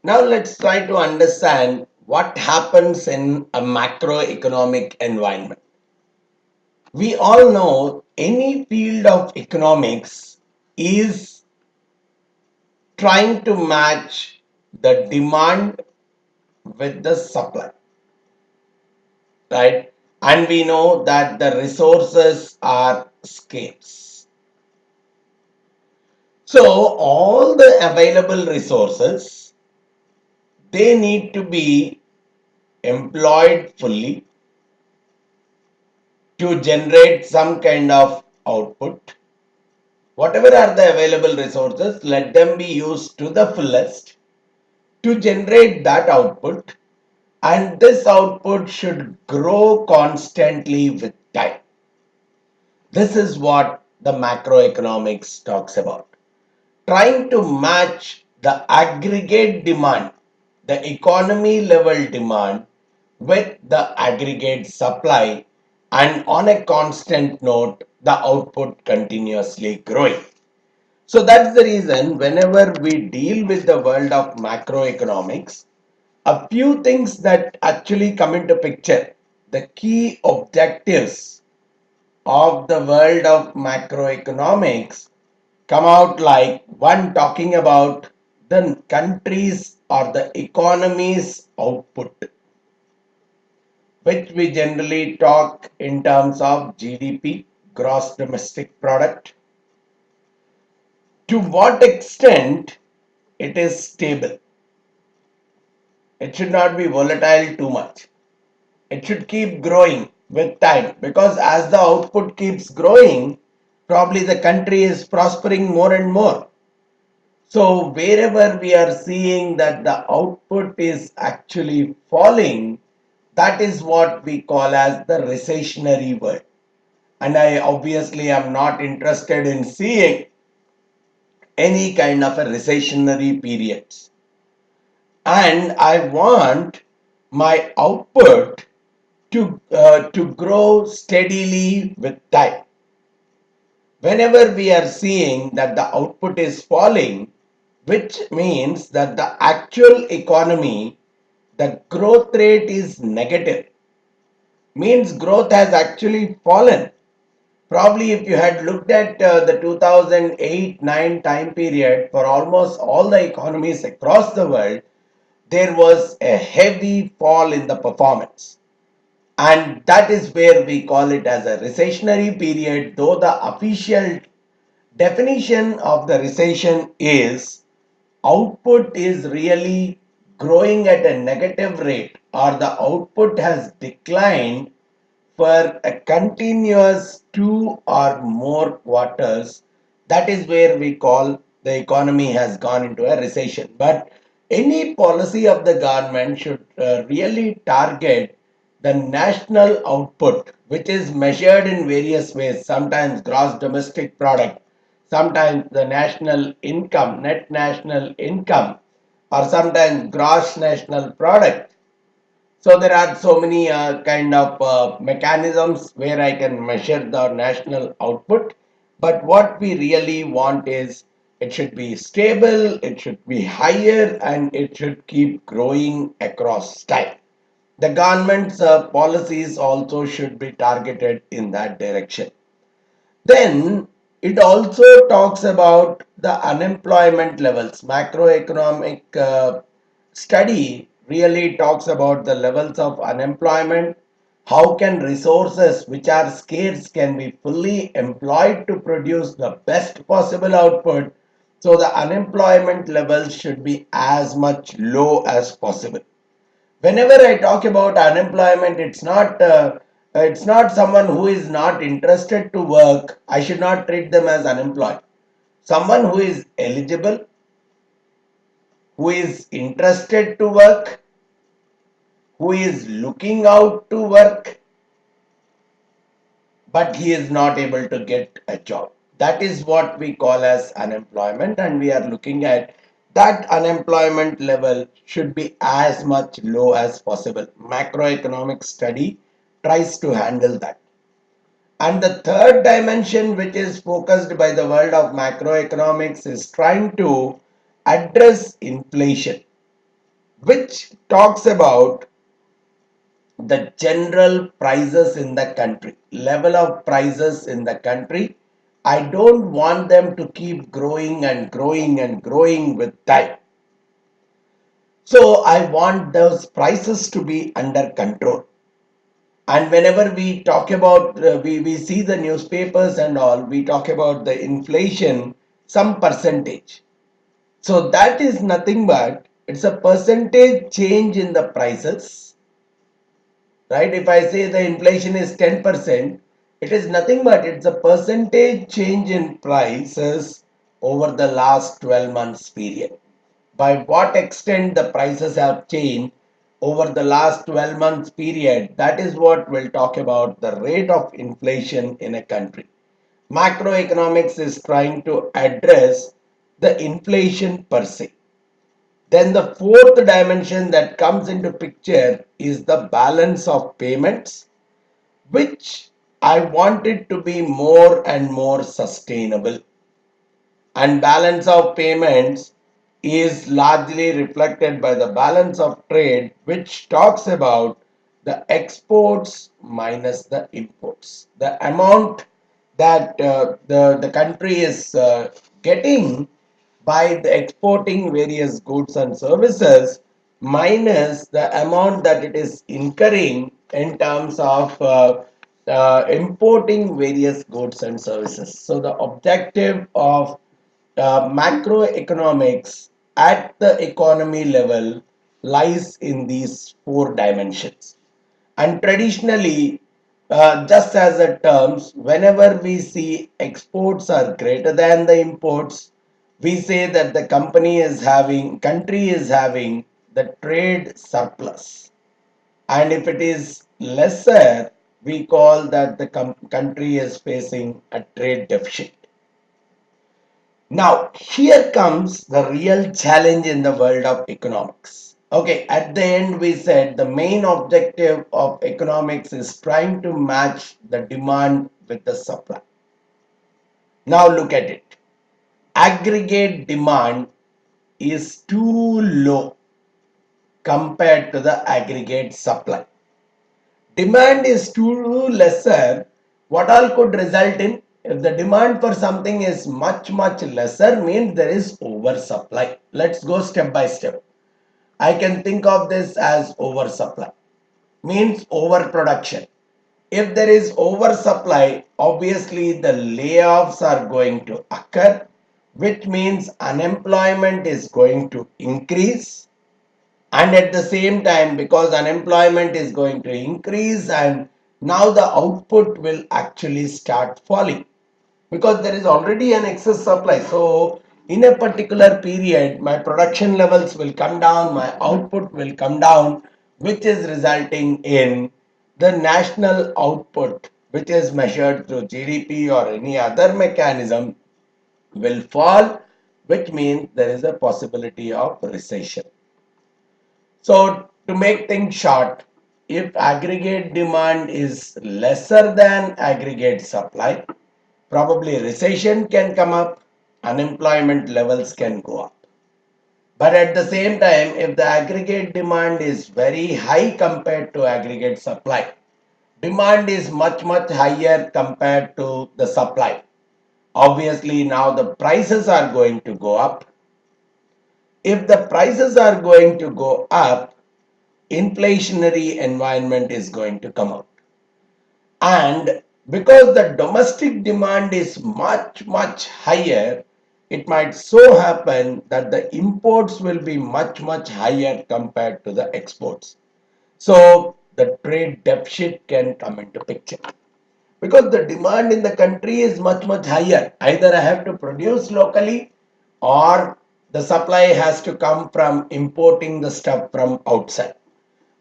Now let's try to understand what happens in a macroeconomic environment. We all know any field of economics is trying to match the demand with the supply, right? And we know that the resources are scarce. So all the available resources, they need to be employed fully to generate some kind of output. Whatever are the available resources, let them be used to the fullest to generate that output, and this output should grow constantly with time. This is what the macroeconomics talks about. Trying to match the aggregate demand, the economy level demand, with the aggregate supply, and on a constant note, the output continuously growing. So that's the reason whenever we deal with the world of macroeconomics, a few things that actually come into picture, the key objectives of the world of macroeconomics come out like one talking about the country's or the economy's output, which we generally talk in terms of GDP, gross domestic product. To what extent it is stable. It should not be volatile too much. It should keep growing with time, because as the output keeps growing, probably the country is prospering more and more. So wherever we are seeing that the output is actually falling, that is what we call as the recessionary world. And I obviously am not interested in seeing any kind of a recessionary periods. And I want my output to grow steadily with time. Whenever we are seeing that the output is falling, which means that the actual economy, the growth rate is negative, means growth has actually fallen. Probably if you had looked at the 2008-9 time period for almost all the economies across the world, there was a heavy fall in the performance. And that is where we call it as a recessionary period, though the official definition of the recession is output is really growing at a negative rate, or the output has declined for a continuous 2 or more quarters. That is where we call the economy has gone into a recession. But any policy of the government should really target the national output, which is measured in various ways, sometimes gross domestic product, sometimes the national income, net national income, or sometimes gross national product. So there are so many kind of mechanisms where I can measure the national output. But what we really want is it should be stable, it should be higher, and it should keep growing across time. The government's policies also should be targeted in that direction. Then it also talks about the unemployment levels. Macroeconomic study really talks about the levels of unemployment. How can resources which are scarce can be fully employed to produce the best possible output? So the unemployment levels should be as much low as possible. Whenever I talk about unemployment, it's not someone who is not interested to work. I should not treat them as unemployed. Someone who is eligible, who is interested to work, who is looking out to work, but he is not able to get a job. That is what we call as unemployment, and we are looking at that unemployment level should be as much low as possible. Macroeconomic study tries to handle that. And the third dimension, which is focused by the world of macroeconomics, is trying to address inflation. which talks about the general prices in the country, level of prices in the country. I don't want them to keep growing and growing and growing with time. So I want those prices to be under control. And whenever we talk about, we see the newspapers and all, we talk about the inflation, some percentage. So that is nothing but it's a percentage change in the prices, right? If I say the inflation is 10%, it is nothing but it's a percentage change in prices over the last 12 months period. By what extent the prices have changed over the last 12 months period, that is what we'll talk about the rate of inflation in a country. Macroeconomics is trying to address the inflation per se. Then the fourth dimension that comes into picture is the balance of payments, which I want it to be more and more sustainable. And balance of payments is largely reflected by the balance of trade, which talks about the exports minus the imports. The amount that the country is getting by the exporting various goods and services minus the amount that it is incurring in terms of importing various goods and services. So the objective of macroeconomics at the economy level lies in these four dimensions. And traditionally, just as a terms, whenever we see exports are greater than the imports, we say that the country is having the trade surplus. And if it is lesser, we call that the country is facing a trade deficit. Now, here comes the real challenge in the world of economics. Okay, at the end, we said the main objective of economics is trying to match the demand with the supply. Now, look at it. Aggregate demand is too low compared to the aggregate supply. Demand is too lesser. What all could result in? If the demand for something is much lesser, means there is oversupply. Let's go step by step. I can think of this as oversupply, means overproduction. If there is oversupply, obviously the layoffs are going to occur, which means unemployment is going to increase. And at the same time, because unemployment is going to increase and now the output will actually start falling because there is already an excess supply. So in a particular period, my production levels will come down, my output will come down, which is resulting in the national output, which is measured through GDP or any other mechanism, will fall, which means there is a possibility of recession. So to make things short, if aggregate demand is lesser than aggregate supply, probably recession can come up, unemployment levels can go up. But at the same time, if the aggregate demand is very high compared to aggregate supply, demand is much higher compared to the supply. Obviously, now the prices are going to go up. If the prices are going to go up, inflationary environment is going to come out. And because the domestic demand is much higher, it might so happen that the imports will be much higher compared to the exports. So the trade deficit can come into picture because the demand in the country is much higher. Either I have to produce locally or the supply has to come from importing the stuff from outside.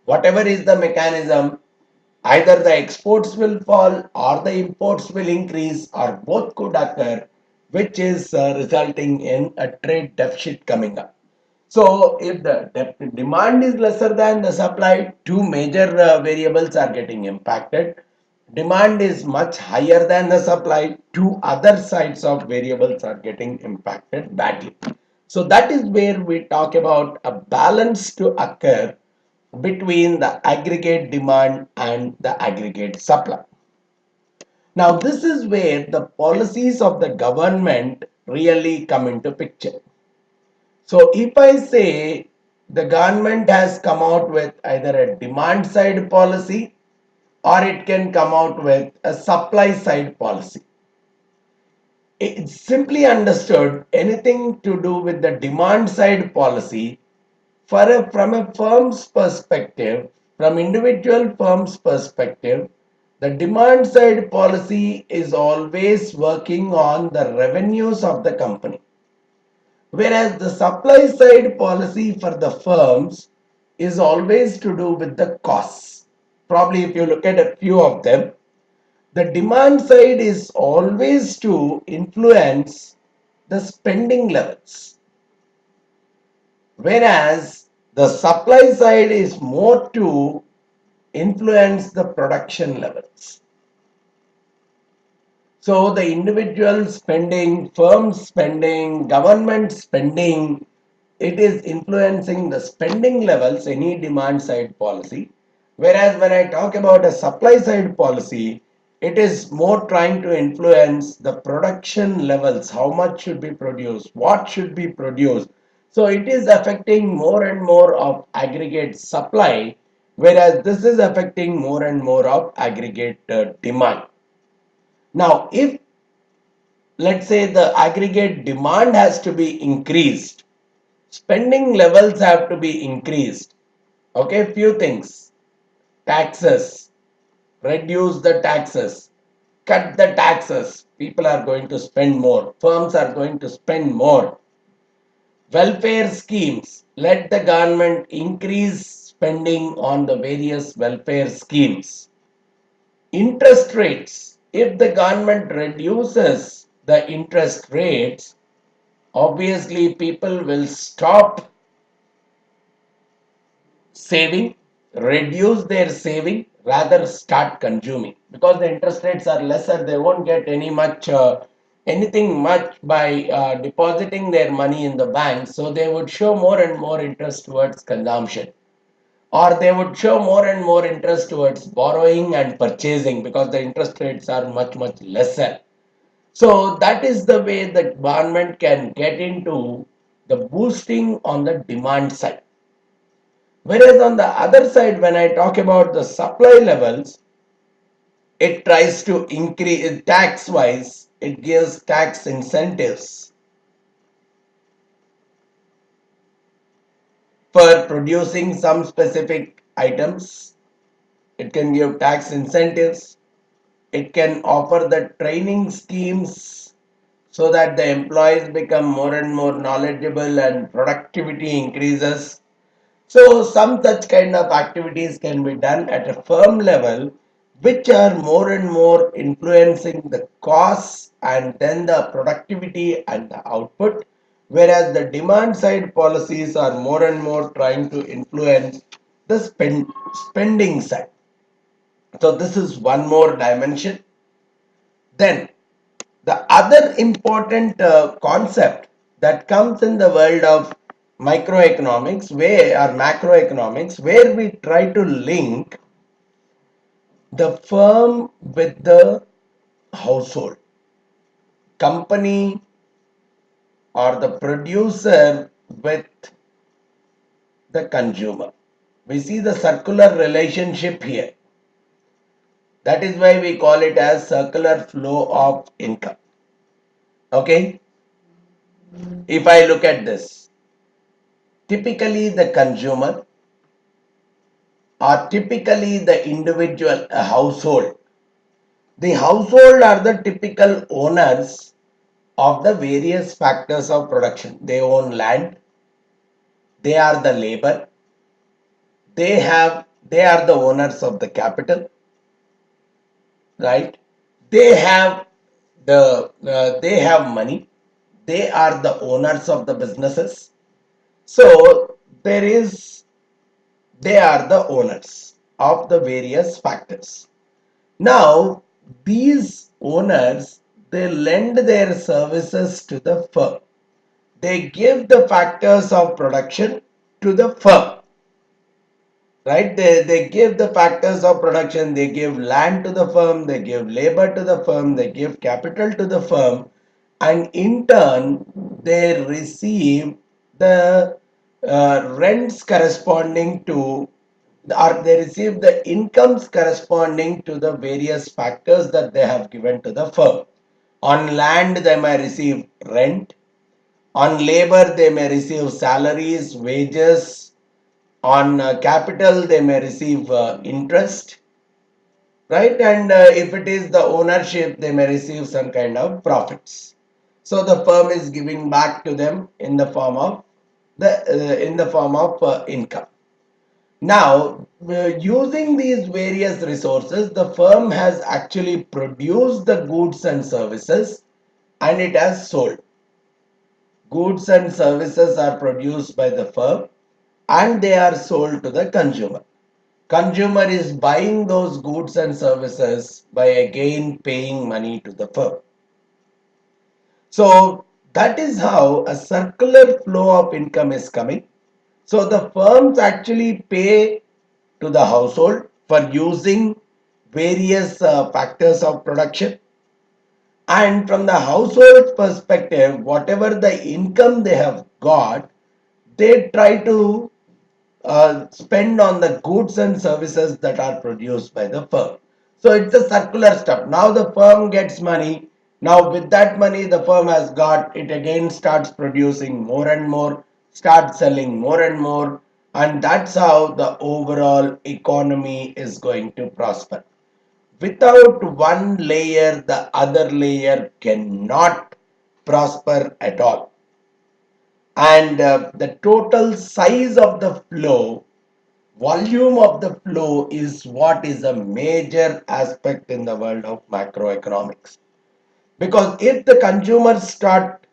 Whatever is the mechanism, either the exports will fall or the imports will increase or both could occur, which is resulting in a trade deficit coming up. So if the demand is lesser than the supply, two major variables are getting impacted. Demand is much higher than the supply, two other sides of variables are getting impacted badly. So that is where we talk about a balance to occur between the aggregate demand and the aggregate supply. Now this is where the policies of the government really come into picture. So if I say the government has come out with either a demand side policy or it can come out with a supply side policy. It's simply understood anything to do with the demand side policy from a firm's perspective, from individual firm's perspective, the demand side policy is always working on the revenues of the company. Whereas the supply side policy for the firms is always to do with the costs. Probably if you look at a few of them, the demand side is always to influence the spending levels, whereas the supply side is more to influence the production levels. So the individual spending, firm spending, government spending, it is influencing the spending levels, any demand side policy. Whereas when I talk about a supply side policy, it is more trying to influence the production levels, how much should be produced, what should be produced. So it is affecting more and more of aggregate supply, whereas this is affecting more and more of aggregate demand. Now, if let's say the aggregate demand has to be increased, spending levels have to be increased. Okay, few things. Taxes, reduce the taxes, cut the taxes. People are going to spend more. Firms are going to spend more. Welfare schemes, let the government increase spending on the various welfare schemes. Interest rates, if the government reduces the interest rates, obviously people will stop saving, reduce their saving, rather start consuming, because the interest rates are lesser. They won't get anything much by depositing their money in the bank, so they would show more and more interest towards consumption, or they would show more and more interest towards borrowing and purchasing, because the interest rates are much lesser. So that is the way the government can get into the boosting on the demand side. Whereas on the other side, when I talk about the supply levels, it tries to increase tax wise, it gives tax incentives for producing some specific items. It can give tax incentives. It can offer the training schemes so that the employees become more and more knowledgeable and productivity increases. So some such kind of activities can be done at a firm level, which are more and more influencing the costs and then the productivity and the output, whereas the demand side policies are more and more trying to influence the spending side. So this is one more dimension. Then the other important concept that comes in the world of microeconomics where or macroeconomics, where we try to link the firm with the household, company or the producer with the consumer. We see the circular relationship here. That is why we call it as circular flow of income. Okay, if I look at this, typically the consumer are typically the individual household. The household are the typical owners of the various factors of production. They own land, they are the labor, they are the owners of the capital, right? They have they have money, they are the owners of the businesses. So there is they are the owners of the various factors. Now, these owners, they lend their services to the firm. they give the factors of production to the firm, right? They give the factors of production, they give land to the firm, they give labor to the firm, they give capital to the firm, and in turn they receive the rents corresponding to, or they receive the incomes corresponding to the various factors that they have given to the firm. On land they may receive rent, on labor they may receive salaries, wages, on capital they may receive interest, right? And if it is the ownership, they may receive some kind of profits. So the firm is giving back to them in the form of income. Now, using these various resources, the firm has actually produced the goods and services, and it has sold. Goods and services are produced by the firm and they are sold to the consumer. Consumer is buying those goods and services by again paying money to the firm. So that is how a circular flow of income is coming. So the firms actually pay to the household for using various factors of production, and from the household's perspective, whatever the income they have got, they try to spend on the goods and services that are produced by the firm. So it's a circular stuff. Now the firm gets money. Now with that money the firm has got, it again starts producing more and more, starts selling more and more, and that's how the overall economy is going to prosper. Without one layer, the other layer cannot prosper at all. And the total size of the flow, volume of the flow, is what is a major aspect in the world of macroeconomics. Because if the consumers start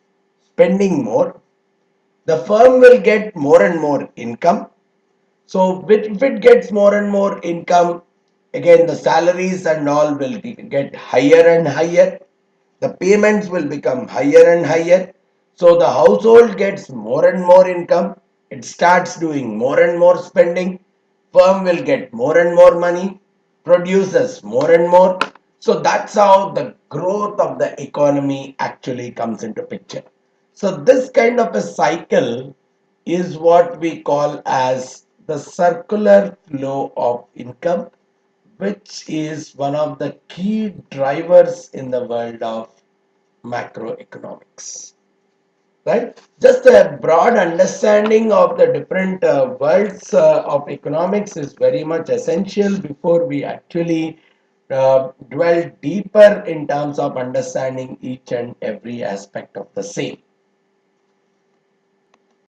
spending more, the firm will get more and more income. So if it gets more and more income, again the salaries and all will get higher and higher. The payments will become higher and higher. So the household gets more and more income. It starts doing more and more spending. Firm will get more and more money, produces more and more. So that's how the growth of the economy actually comes into picture. So this kind of a cycle is what we call as the circular flow of income, which is one of the key drivers in the world of macroeconomics, right? Just a broad understanding of the different worlds of economics is very much essential before we actually dwell deeper in terms of understanding each and every aspect of the same.